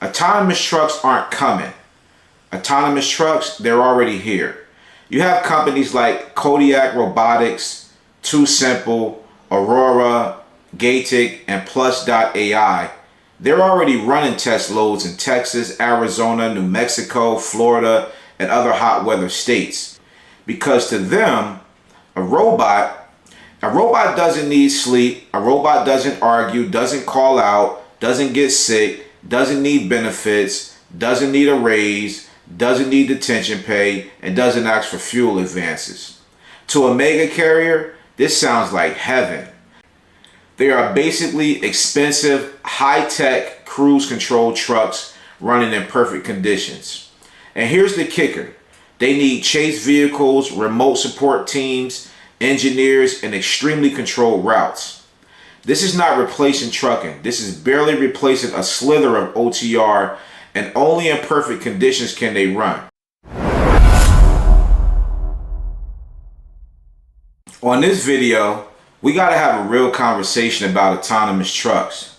Autonomous trucks aren't coming. Autonomous trucks, they're already here. You have companies like Kodiak Robotics, TuSimple, Aurora, Kodiak, and Plus.ai. They're already running test loads in Texas, Arizona, New Mexico, Florida, and other hot weather states. Because to them, a robot doesn't need sleep, a robot doesn't argue, doesn't call out, doesn't get sick, doesn't need benefits, doesn't need a raise, doesn't need detention pay, and doesn't ask for fuel advances. To a mega carrier, this sounds like heaven. They are basically expensive, high-tech cruise control trucks running in perfect conditions. And here's the kicker. They need chase vehicles, remote support teams, engineers, and extremely controlled routes. This is not replacing trucking. This is barely replacing a slither of OTR, and only in perfect conditions can they run. On this video, we got to have a real conversation about autonomous trucks,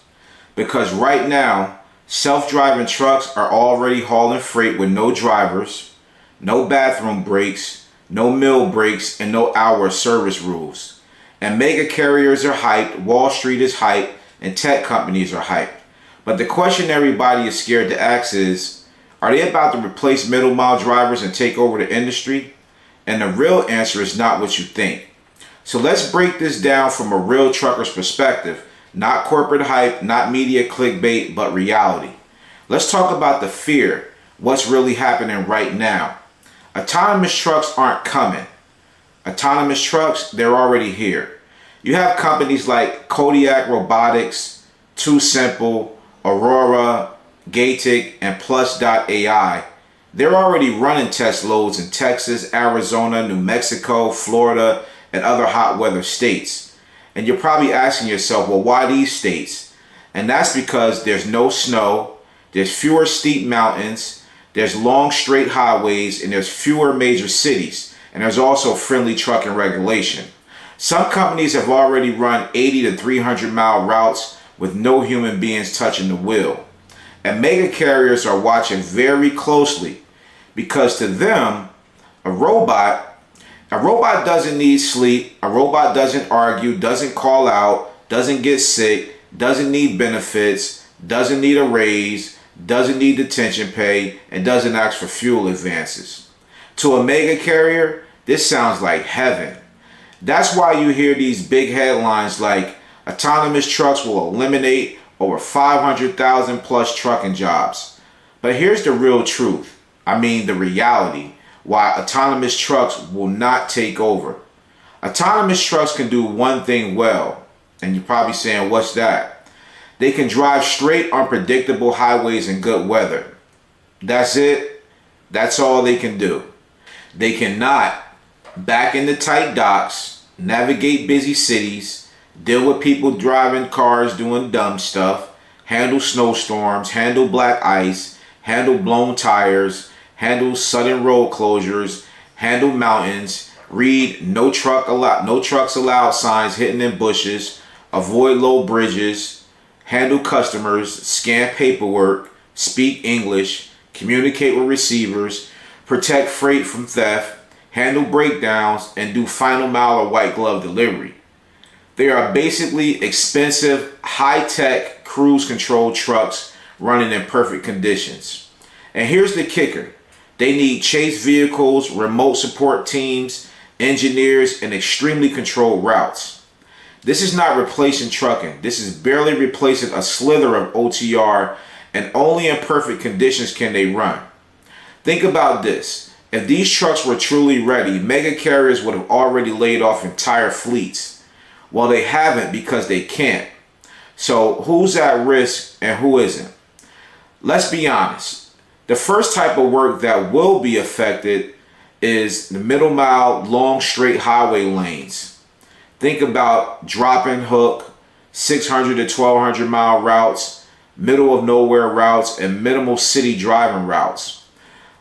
because right now, self-driving trucks are already hauling freight with no drivers, no bathroom breaks, no meal breaks, and no hour service rules. And mega carriers are hyped, Wall Street is hyped, and tech companies are hyped. But the question everybody is scared to ask is, are they about to replace middle mile drivers and take over the industry? And the real answer is not what you think. So let's break this down from a real trucker's perspective, not corporate hype, not media clickbait, but reality. Let's talk about the fear, what's really happening right now. Autonomous trucks aren't coming. Autonomous trucks, they're already here. You have companies like Kodiak Robotics, TuSimple, Aurora, Kodiak, and Plus.ai. They're already running test loads in Texas, Arizona, New Mexico, Florida, and other hot weather states. And you're probably asking yourself, well, why these states? And that's because there's no snow, there's fewer steep mountains, there's long straight highways, and there's fewer major cities. And there's also friendly trucking regulation. Some companies have already run 80 to 300 mile routes with no human beings touching the wheel. And mega carriers are watching very closely, because to them, a robot doesn't need sleep, a robot doesn't argue, doesn't call out, doesn't get sick, doesn't need benefits, doesn't need a raise, doesn't need detention pay, and doesn't ask for fuel advances. To a mega carrier, this sounds like heaven. That's why you hear these big headlines like, autonomous trucks will eliminate over 500,000 plus trucking jobs. But here's the real truth. The reality. Why autonomous trucks will not take over. Autonomous trucks can do one thing well, and you're probably saying, what's that? They can drive straight unpredictable highways in good weather. That's it. That's all they can do. They cannot back into tight docks, navigate busy cities, deal with people driving cars doing dumb stuff, handle snowstorms, handle black ice, handle blown tires, handle sudden road closures, handle mountains, read no trucks allowed signs hidden in bushes, avoid low bridges, handle customers, scan paperwork, speak English, communicate with receivers, protect freight from theft, handle breakdowns, and do final mile or white glove delivery. They are basically expensive, high-tech cruise control trucks running in perfect conditions. And here's the kicker. They need chase vehicles, remote support teams, engineers, and extremely controlled routes. This is not replacing trucking. This is barely replacing a slither of OTR, and only in perfect conditions can they run. Think about this. If these trucks were truly ready, mega carriers would have already laid off entire fleets. Well, they haven't because they can't. So who's at risk and who isn't? Let's be honest. The first type of work that will be affected is the middle mile, long straight highway lanes. Think about drop and hook, 600 to 1200 mile routes, middle of nowhere routes, and minimal city driving routes.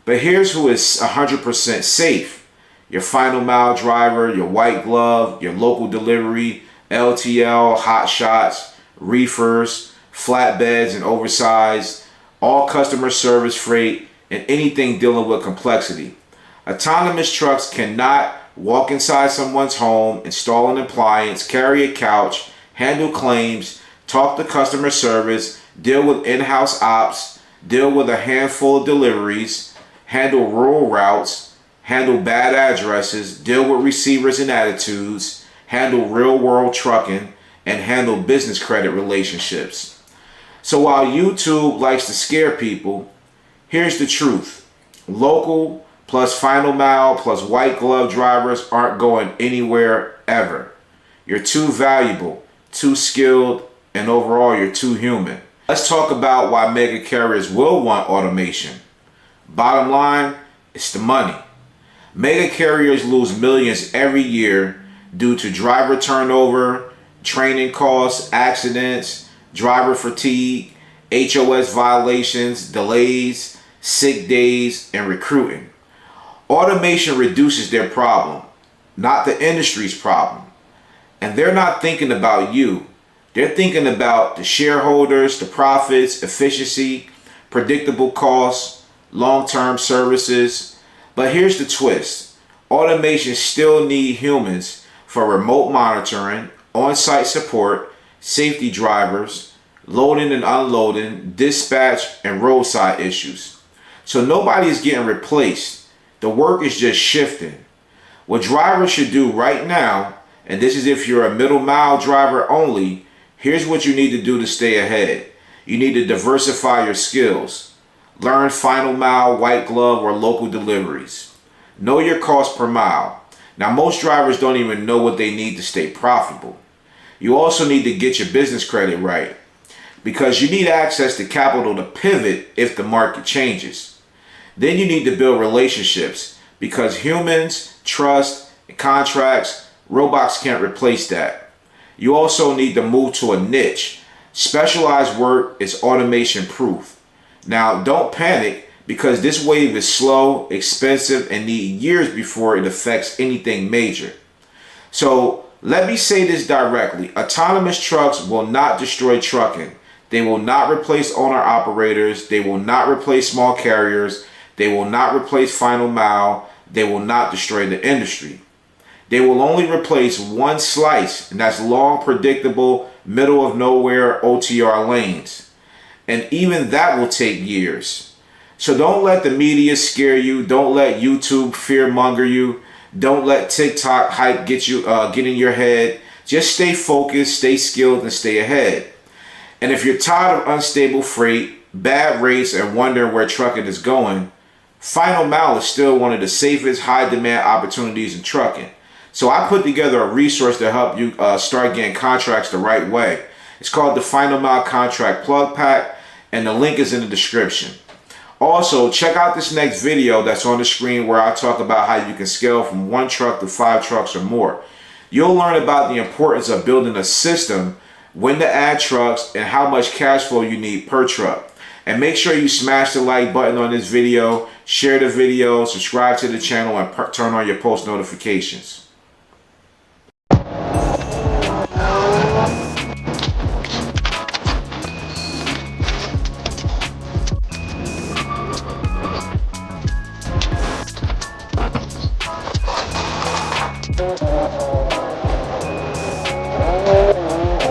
But here's who is 100% safe. Your final mile driver, your white glove, your local delivery, LTL, hot shots, reefers, flatbeds and oversized, all customer service freight, and anything dealing with complexity. Autonomous trucks cannot walk inside someone's home, install an appliance, carry a couch, handle claims, talk to customer service, deal with in-house ops, deal with a handful of deliveries, handle rural routes, handle bad addresses, deal with receivers and attitudes, handle real-world trucking, and handle business credit relationships. So while YouTube likes to scare people, here's the truth. Local plus final mile plus white glove drivers aren't going anywhere ever. You're too valuable, too skilled, and overall you're too human. Let's talk about why mega carriers will want automation. Bottom line, it's the money. Mega carriers lose millions every year due to driver turnover, training costs, accidents, driver fatigue, HOS violations, delays, sick days, and recruiting. Automation reduces their problem, not the industry's problem. And they're not thinking about you. They're thinking about the shareholders, the profits, efficiency, predictable costs, long-term services. But here's the twist. Automation still needs humans for remote monitoring, on-site support, safety drivers, loading and unloading, dispatch, and roadside issues. So nobody is getting replaced. The work is just shifting. What drivers should do right now, and this is if you're a middle mile driver only, here's what you need to do to stay ahead. You need to diversify your skills. Learn final mile, white glove, or local deliveries. Know your cost per mile. Now, most drivers don't even know what they need to stay profitable. You also need to get your business credit right, because you need access to capital to pivot if the market changes. Then you need to build relationships, because humans, trust, and contracts, robots can't replace that. You also need to move to a niche. Specialized work is automation proof. Now, don't panic, because this wave is slow, expensive, and need years before it affects anything major. So let me say this directly. Autonomous trucks will not destroy trucking. They will not replace owner-operators. They will not replace small carriers. They will not replace final mile. They will not destroy the industry. They will only replace one slice, and that's long, predictable, middle of nowhere OTR lanes. And even that will take years. So don't let the media scare you. Don't let YouTube fearmonger you. Don't let TikTok hype get in your head. Just stay focused, stay skilled, and stay ahead. And if you're tired of unstable freight, bad rates, and wondering where trucking is going, final mile is still one of the safest high demand opportunities in trucking. So I put together a resource to help you start getting contracts the right way. It's called the Final Mile Contract Plug Pack, and the link is in the description. Also, check out this next video that's on the screen where I talk about how you can scale from 1 truck to 5 trucks or more. You'll learn about the importance of building a system, when to add trucks, and how much cash flow you need per truck. And make sure you smash the like button on this video, share the video, subscribe to the channel, and turn on your post notifications.